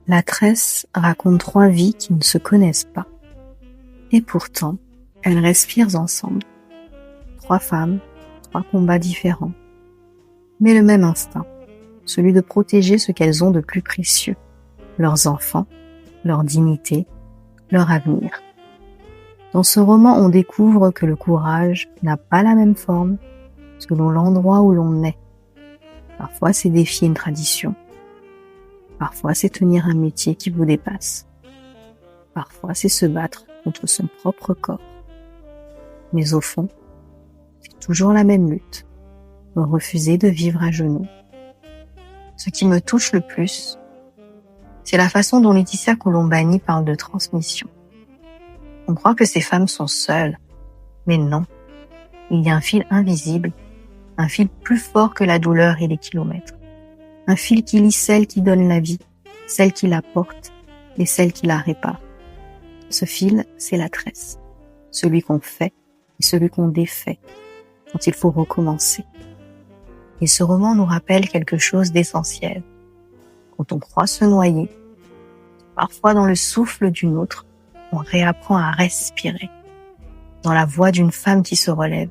La tresse raconte 3 vies qui ne se connaissent pas. Et pourtant, elles respirent ensemble. 3 femmes, 3 combats différents. Mais le même instinct, celui de protéger ce qu'elles ont de plus précieux. Leurs enfants, leur dignité, leur avenir. Dans ce roman, on découvre que le courage n'a pas la même forme selon l'endroit où l'on est. Parfois, c'est défier une tradition. Parfois, c'est tenir un métier qui vous dépasse. Parfois, c'est se battre contre son propre corps. Mais au fond, c'est toujours la même lutte. Refuser de vivre à genoux. Ce qui me touche le plus, c'est la façon dont Laetitia Colombani parle de transmission. On croit que ces femmes sont seules, mais non. Il y a un fil invisible, un fil plus fort que la douleur et les kilomètres. Un fil qui lie celle qui donne la vie, celle qui la porte et celle qui la répare. Ce fil, c'est la tresse. Celui qu'on fait et celui qu'on défait quand il faut recommencer. Et ce roman nous rappelle quelque chose d'essentiel. Quand on croit se noyer, parfois dans le souffle d'une autre, on réapprend à respirer. Dans la voix d'une femme qui se relève,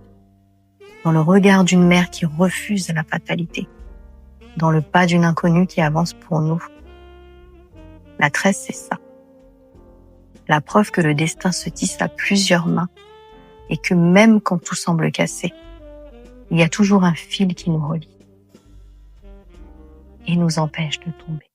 dans le regard d'une mère qui refuse la fatalité, dans le pas d'une inconnue qui avance pour nous. La tresse, c'est ça. La preuve que le destin se tisse à plusieurs mains et que même quand tout semble cassé, il y a toujours un fil qui nous relie et nous empêche de tomber.